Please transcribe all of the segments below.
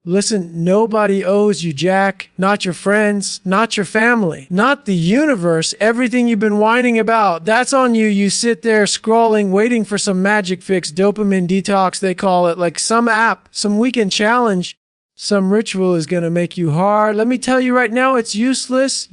Listen, nobody owes you jack. Not your friends, not your family, not the universe. Everything you've been whining about, that's on you. You sit there scrolling, waiting for some magic fix, dopamine detox, they call it, like some app, some weekend challenge. Some ritual is going to make you hard. Let me tell you right now, it's useless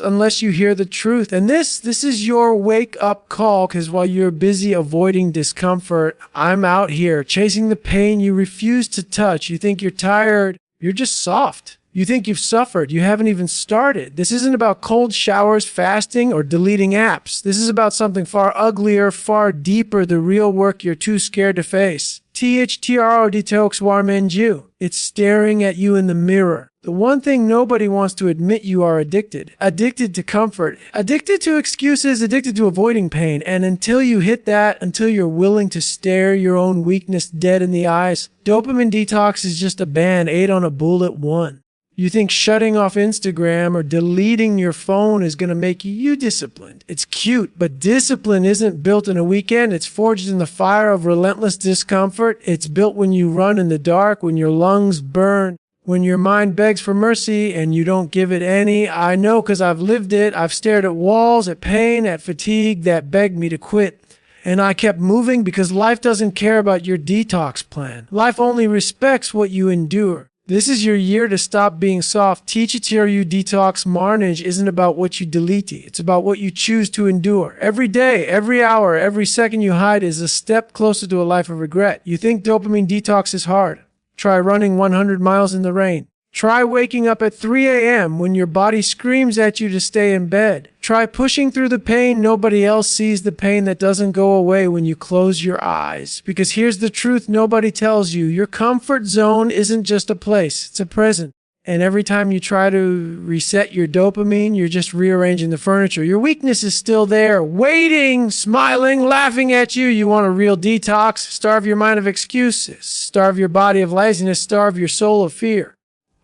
unless you hear the truth. And this is your wake-up call, because while you're busy avoiding discomfort, I'm out here chasing the pain you refuse to touch. You think you're tired. You're just soft. You think you've suffered. You haven't even started. This isn't about cold showers, fasting, or deleting apps. This is about something far uglier, far deeper, the real work you're too scared to face. THTRO detox warmenju. It's staring at you in the mirror. The one thing nobody wants to admit you are addicted. Addicted to comfort. Addicted to excuses. Addicted to avoiding pain. And until you hit that, until you're willing to stare your own weakness dead in the eyes, dopamine detox is just a band-aid on a bullet wound. You think shutting off Instagram or deleting your phone is going to make you disciplined. It's cute, but discipline isn't built in a weekend. It's forged in the fire of relentless discomfort. It's built when you run in the dark, when your lungs burn, when your mind begs for mercy and you don't give it any. I know because I've lived it. I've stared at walls, at pain, at fatigue that begged me to quit. And I kept moving because life doesn't care about your detox plan. Life only respects what you endure. This is your year to stop being soft. THTRU detox marnage isn't about what you delete. It's about what you choose to endure. Every day, every hour, every second you hide is a step closer to a life of regret. You think dopamine detox is hard. Try running 100 miles in the rain. Try waking up at 3 a.m. when your body screams at you to stay in bed. Try pushing through the pain. Nobody else sees the pain that doesn't go away when you close your eyes. Because here's the truth nobody tells you. Your comfort zone isn't just a place. It's a present. And every time you try to reset your dopamine, you're just rearranging the furniture. Your weakness is still there, waiting, smiling, laughing at you. You want a real detox? Starve your mind of excuses. Starve your body of laziness. Starve your soul of fear.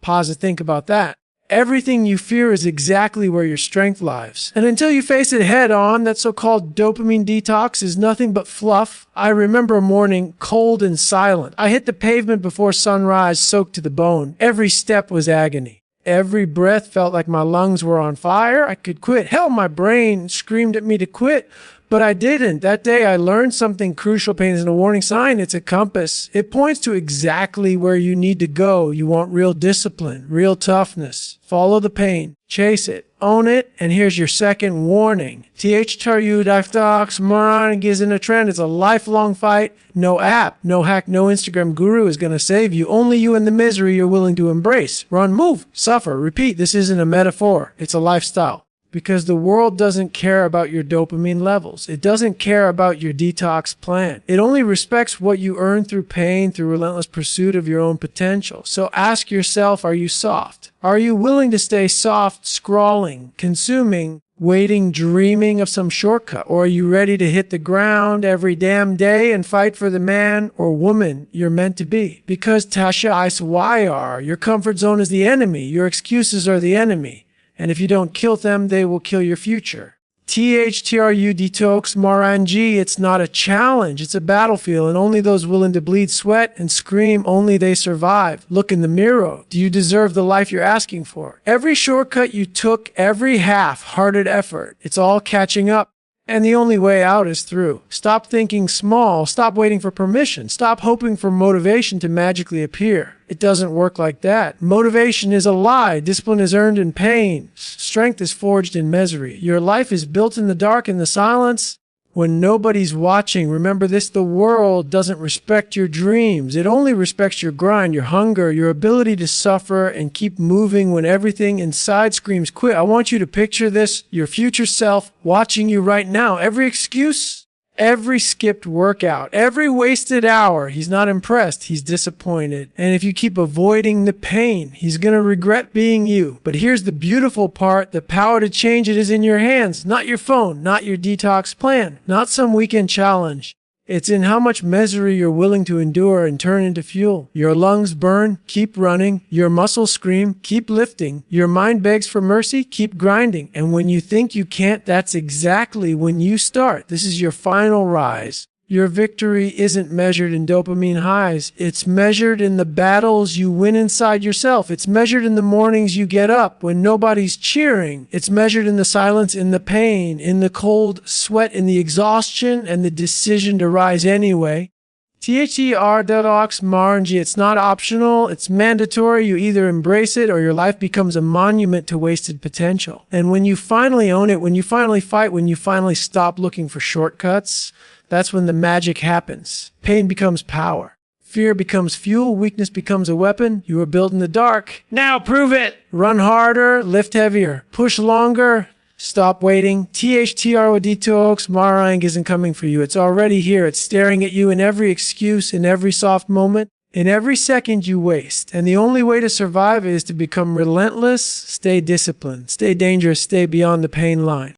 Pause and think about that. Everything you fear is exactly where your strength lies. And until you face it head on, that so-called dopamine detox is nothing but fluff. I remember a morning, cold and silent. I hit the pavement before sunrise, soaked to the bone. Every step was agony. Every breath felt like my lungs were on fire. I could quit. Hell, my brain screamed at me to quit. But I didn't. That day I learned something crucial. Pain isn't a warning sign. It's a compass. It points to exactly where you need to go. You want real discipline, real toughness. Follow the pain. Chase it. Own it. And here's your second warning. THTRU detox marnage isn't a trend. It's a lifelong fight. No app, no hack, no Instagram guru is going to save you. Only you and the misery you're willing to embrace. Run, move, suffer, repeat. This isn't a metaphor. It's a lifestyle. Because the world doesn't care about your dopamine levels. It doesn't care about your detox plan. It only respects what you earn through pain, through relentless pursuit of your own potential. So ask yourself, are you soft? Are you willing to stay soft, scrawling, consuming, waiting, dreaming of some shortcut? Or are you ready to hit the ground every damn day and fight for the man or woman you're meant to be? Because Tasha Iswayar, your comfort zone is the enemy. Your excuses are the enemy. And if you don't kill them, they will kill your future. THTRU detox marnage, it's not a challenge, it's a battlefield, and only those willing to bleed, sweat, and scream, only they survive. Look in the mirror. Do you deserve the life you're asking for? Every shortcut you took, every half-hearted effort, it's all catching up. And the only way out is through. Stop thinking small. Stop waiting for permission. Stop hoping for motivation to magically appear. It doesn't work like that. Motivation is a lie. Discipline is earned in pain. Strength is forged in misery. Your life is built in the dark, in the silence, when nobody's watching. Remember this, the world doesn't respect your dreams. It only respects your grind, your hunger, your ability to suffer and keep moving when everything inside screams quit. I want you to picture this, your future self watching you right now. Every excuse, every skipped workout, every wasted hour, he's not impressed, he's disappointed. And if you keep avoiding the pain, he's going to regret being you. But here's the beautiful part, the power to change it is in your hands, not your phone, not your detox plan, not some weekend challenge. It's in how much misery you're willing to endure and turn into fuel. Your lungs burn, keep running. Your muscles scream, keep lifting. Your mind begs for mercy, keep grinding. And when you think you can't, that's exactly when you start. This is your final rise. Your victory isn't measured in dopamine highs. It's measured in the battles you win inside yourself. It's measured in the mornings you get up when nobody's cheering. It's measured in the silence, in the pain, in the cold sweat, in the exhaustion, and the decision to rise anyway. THR detox Marangi. It's not optional. It's mandatory. You either embrace it or your life becomes a monument to wasted potential. And when you finally own it, when you finally fight, when you finally stop looking for shortcuts, that's when the magic happens. Pain becomes power. Fear becomes fuel. Weakness becomes a weapon. You are built in the dark. Now prove it. Run harder. Lift heavier. Push longer. Stop waiting. THR Detox Marang isn't coming for you. It's already here. It's staring at you in every excuse, in every soft moment, in every second you waste. And the only way to survive is to become relentless, stay disciplined, stay dangerous, stay beyond the pain line.